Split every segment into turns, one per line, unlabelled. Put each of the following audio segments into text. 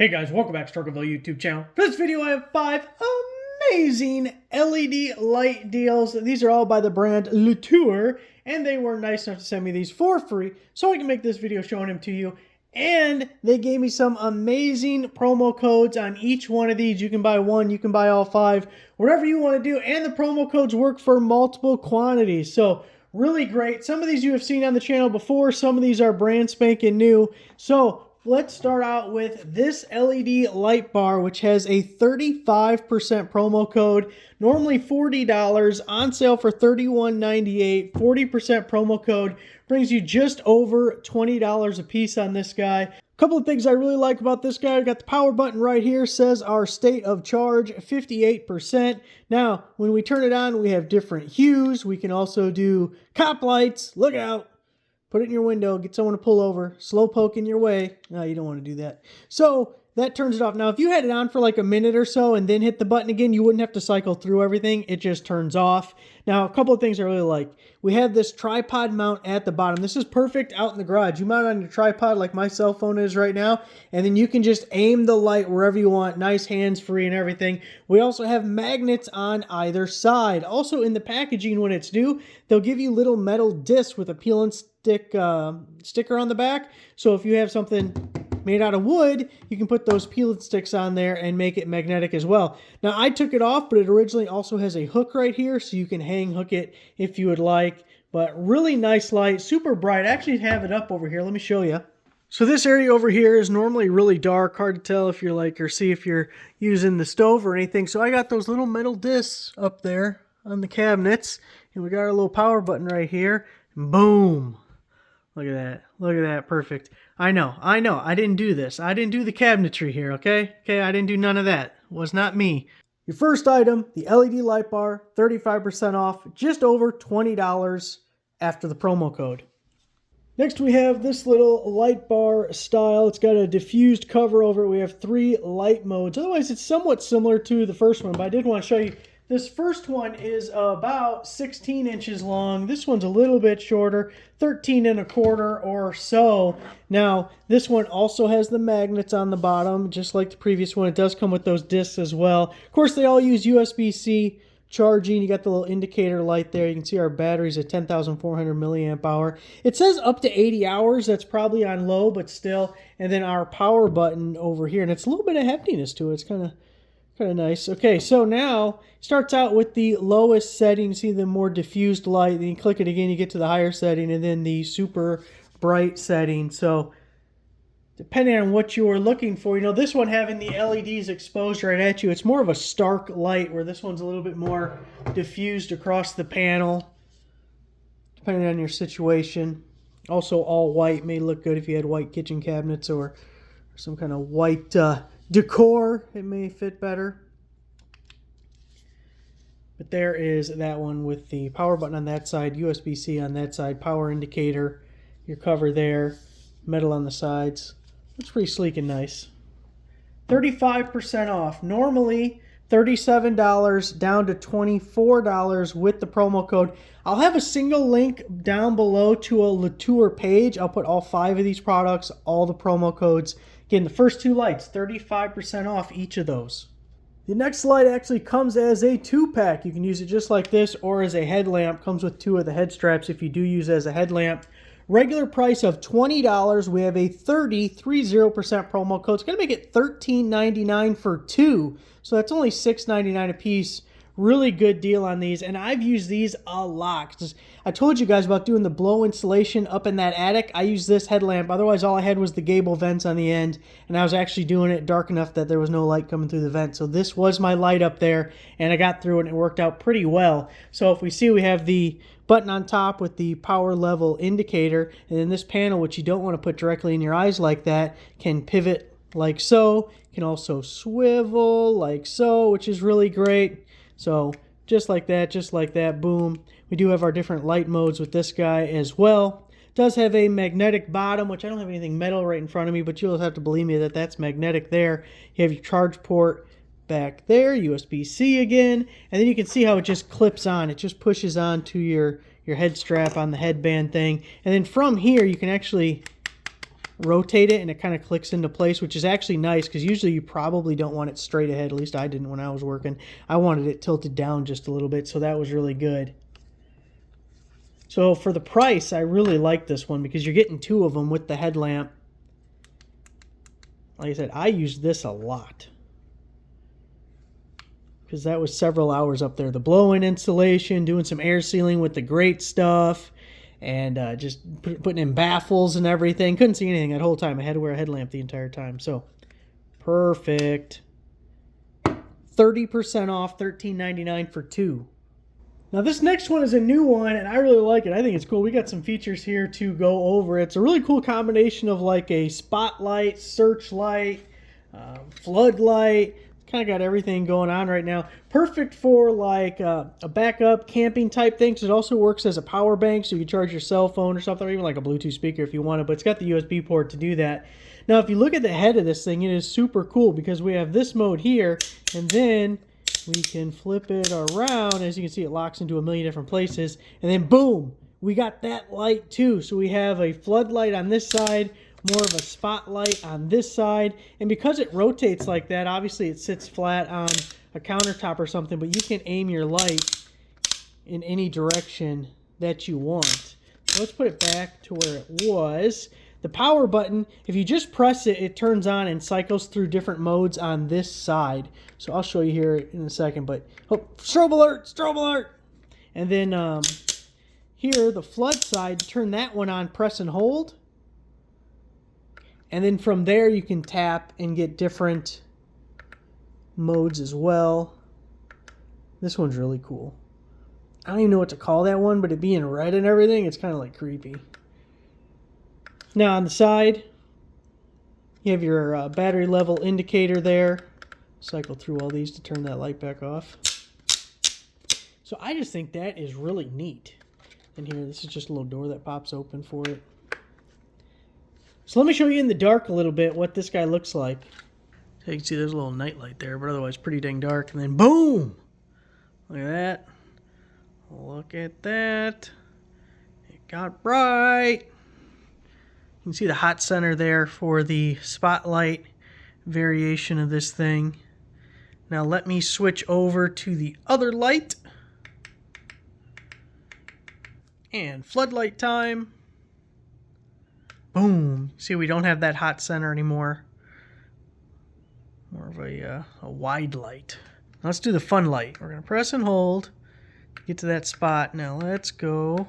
Hey guys, welcome back to TheStruggleville YouTube channel. For this video I have 5 amazing LED light deals. These are all by the brand Lour, and they were nice enough to send me these for free so I can make this video showing them to you. And they gave me some amazing promo codes on each one of these. You can buy one, you can buy all 5, whatever you want to do. And the promo codes work for multiple quantities. So really great. Some of these you have seen on the channel before. Some of these are brand spanking new. So let's start out with this LED light bar, which has a 35% promo code, normally $40, on sale for $31.98. 40% promo code brings you just over $20 a piece on this guy. A couple of things I really like about this guy. I've got the power button right here, says our state of charge, 58%. Now, when we turn it on, we have different hues. We can also do cop lights, look out. Put it in your window, get someone to pull over, slow poke in your way. No, you don't want to do that. So that turns it off. Now, if you had it on for like a minute or so and then hit the button again, you wouldn't have to cycle through everything. It just turns off. Now, a couple of things I really like. We have this tripod mount at the bottom. This is perfect out in the garage. You mount it on your tripod like my cell phone is right now, and then you can just aim the light wherever you want. Nice, hands-free and everything. We also have magnets on either side. Also in the packaging when it's new, they'll give you little metal discs with a peel and stick sticker on the back. So if you have something made out of wood, you can put those peel and sticks on there and make it magnetic as well. Now I took it off, but it originally also has a hook right here, so you can hang hook it if you would like. But really nice light, super bright. I actually have it up over here. Let me show you. So this area over here is normally really dark, hard to tell if you're like, or see if you're using the stove or anything. So I got those little metal discs up there on the cabinets, and we got our little power button right here. And boom. Look at that. Look at that. Perfect. I know. I didn't do this. I didn't do the cabinetry here, okay? Okay, I didn't do none of that. It was not me. Your first item, the LED light bar, 35% off, just over $20 after the promo code. Next we have this little light bar style. It's got a diffused cover over it. We have 3 light modes. Otherwise, it's somewhat similar to the first one, but I did want to show you. This first one is about 16 inches long. This one's a little bit shorter, 13 1/4 or so. Now, this one also has the magnets on the bottom, just like the previous one. It does come with those discs as well. Of course, they all use USB-C charging. You got the little indicator light there. You can see our battery's at 10,400 milliamp hour. It says up to 80 hours. That's probably on low, but still. And then our power button over here, and it's a little bit of heftiness to it. It's kind of nice. Okay, so now starts out with the lowest setting. See the more diffused light. Then you click it again, you get to the higher setting, and then the super bright setting. So depending on what you are looking for, you know, this one having the LEDs exposed right at you, it's more of a stark light, where this one's a little bit more diffused across the panel, depending on your situation. Also, all white may look good if you had white kitchen cabinets or some kind of white decor. It may fit better. But there is that one with the power button on that side, USB-C on that side, power indicator, your cover there, metal on the sides. Looks pretty sleek and nice. 35% off. Normally $37, down to $24 with the promo code. I'll have a single link down below to a Lour page. I'll put all 5 of these products, all the promo codes. Again, the first 2 lights, 35% off each of those. The next light actually comes as a 2-pack. You can use it just like this or as a headlamp. Comes with 2 of the head straps if you do use it as a headlamp. Regular price of $20. We have a 30% promo code. It's going to make it $13.99 for 2. So that's only $6.99 a piece. Really good deal on these, and I've used these a lot. I told you guys about doing the blow insulation up in that attic. I used this headlamp. Otherwise, all I had was the gable vents on the end, and I was actually doing it dark enough that there was no light coming through the vent. So this was my light up there, and I got through it, and it worked out pretty well. So if we see, we have the button on top with the power level indicator, and then this panel, which you don't want to put directly in your eyes like that, can pivot like so. You can also swivel like so, which is really great. So just like that, boom. We do have our different light modes with this guy as well. It does have a magnetic bottom, which I don't have anything metal right in front of me, but you'll have to believe me that that's magnetic there. You have your charge port back there, USB-C again, and then you can see how it just clips on. It just pushes on to your head strap on the headband thing. And then from here, you can actually rotate it and it kind of clicks into place, which is actually nice because usually you probably don't want it straight ahead. At least I didn't when I was working. I wanted it tilted down just a little bit, so that was really good. So for the price, I really like this one because you're getting 2 of them with the headlamp. Like I said, I used this a lot because that was several hours up there. The blow-in installation, doing some air sealing with the grate stuff, and just putting in baffles and everything. Couldn't see anything that whole time. I had to wear a headlamp the entire time. So, perfect. 30% off, $13.99 for 2. Now this next one is a new one, and I really like it. I think it's cool. We got some features here to go over. It's a really cool combination of like a spotlight, searchlight, floodlight. Kind of got everything going on right now. Perfect for like a backup camping type thing, because it also works as a power bank, so you can charge your cell phone or something, or even like a Bluetooth speaker if you want it, but it's got the USB port to do that. Now if you look at the head of this thing, it is super cool because we have this mode here, and then we can flip it around. As you can see, it locks into a million different places, and then boom, we got that light too. So we have a floodlight on this side, more of a spotlight on this side, and because it rotates like that, obviously it sits flat on a countertop or something, but you can aim your light in any direction that you want. So let's put it back to where it was. The power button, if you just press it, it turns on and cycles through different modes on this side. So I'll show you here in a second, but oh, strobe alert, strobe alert. And then here, the flood side, turn that one on, press and hold. And then from there you can tap and get different modes as well. This one's really cool. I don't even know what to call that one, but it being red and everything, it's kind of like creepy. Now on the side, you have your battery level indicator there. Cycle through all these to turn that light back off. So I just think that is really neat. And here, this is just a little door that pops open for it. So let me show you in the dark a little bit what this guy looks like. So you can see there's a little night light there, but otherwise pretty dang dark. And then boom! Look at that. Look at that. It got bright. You can see the hot center there for the spotlight variation of this thing. Now let me switch over to the other light. And floodlight time. Boom. See, we don't have that hot center anymore. More of a wide light. Let's do the fun light. We're going to press and hold to get to that spot. Now let's go.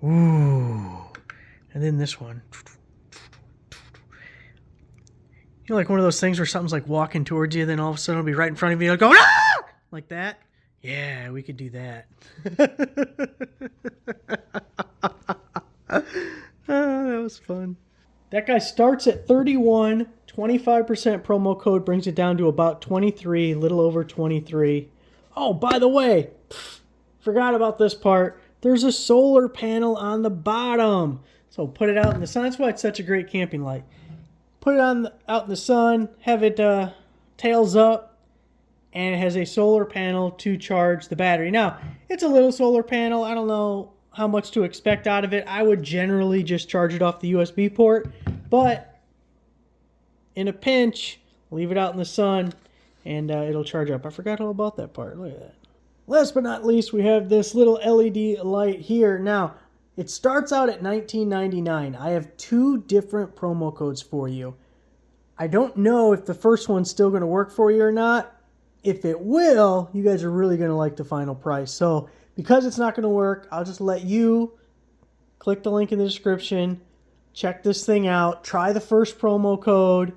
Ooh. And then this one. You know, like one of those things where something's like walking towards you, then all of a sudden it'll be right in front of you, and it'll go, ah! Like that. Yeah, we could do that. That was fun. That guy starts at 31, 25% promo code brings it down to about 23, a little over 23. Oh, by the way, forgot about this part. There's a solar panel on the bottom. So put it out in the sun. That's why it's such a great camping light. Put it out in the sun, have it tails up, and it has a solar panel to charge the battery. Now, it's a little solar panel. I don't know how much to expect out of it. I would generally just charge it off the USB port, but in a pinch, leave it out in the sun, and it'll charge up. I forgot all about that part. Look at that. Last but not least, we have this little LED light here. Now, it starts out at $19.99. I have 2 different promo codes for you. I don't know if the first one's still going to work for you or not. If it will, you guys are really going to like the final price. So, because it's not going to work, I'll just let you click the link in the description, check this thing out, try the first promo code,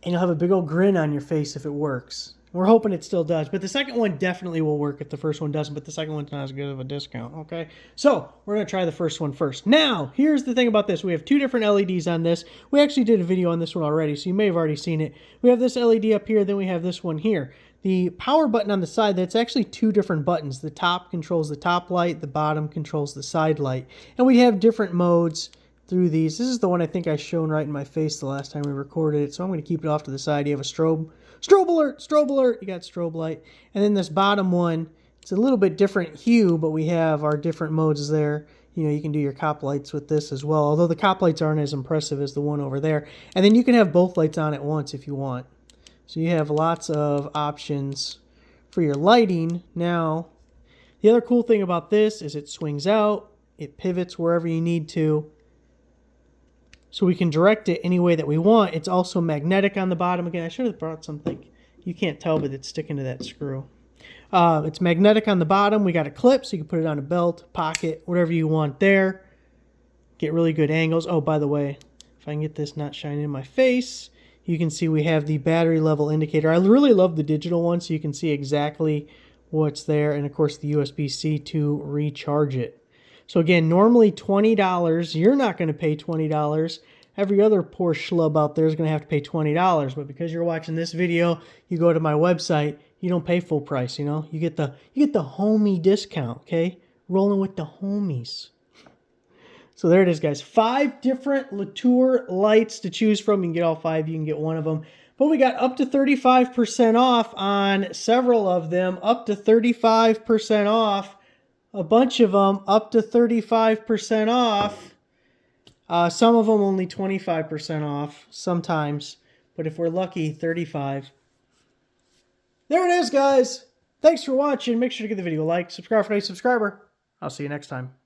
and you'll have a big old grin on your face if it works. We're hoping it still does, but the second one definitely will work if the first one doesn't, but the second one's not as good of a discount, okay? So, we're going to try the first one first. Now, here's the thing about this. We have 2 different LEDs on this. We actually did a video on this one already, so you may have already seen it. We have this LED up here, then we have this one here. The power button on the side, that's actually 2 different buttons. The top controls the top light, the bottom controls the side light. And we have different modes through these. This is the one I think I shown right in my face the last time we recorded it, so I'm going to keep it off to the side. You have a strobe alert, you got strobe light. And then this bottom one, it's a little bit different hue, but we have our different modes there. You know, you can do your cop lights with this as well, although the cop lights aren't as impressive as the one over there. And then you can have both lights on at once if you want. So you have lots of options for your lighting. Now, the other cool thing about this is it swings out, it pivots wherever you need to, so we can direct it any way that we want. It's also magnetic on the bottom. Again, I should have brought something. You can't tell, but it's sticking to that screw. It's magnetic on the bottom. We got a clip, so you can put it on a belt, pocket, whatever you want there. Get really good angles. Oh, by the way, if I can get this not shining in my face, you can see we have the battery level indicator. I really love the digital one, so you can see exactly what's there. And, of course, the USB-C to recharge it. So, again, normally $20. You're not going to pay $20. Every other poor schlub out there is going to have to pay $20. But because you're watching this video, you go to my website, you don't pay full price, you know. You get the homie discount, okay? Rolling with the homies. So there it is, guys. 5 different Lour lights to choose from. You can get all 5. You can get one of them. But we got up to 35% off on several of them. Up to 35% off. A bunch of them up to 35% off. Some of them only 25% off sometimes. But if we're lucky, 35%. There it is, guys. Thanks for watching. Make sure to give the video a like, subscribe for a new subscriber. I'll see you next time.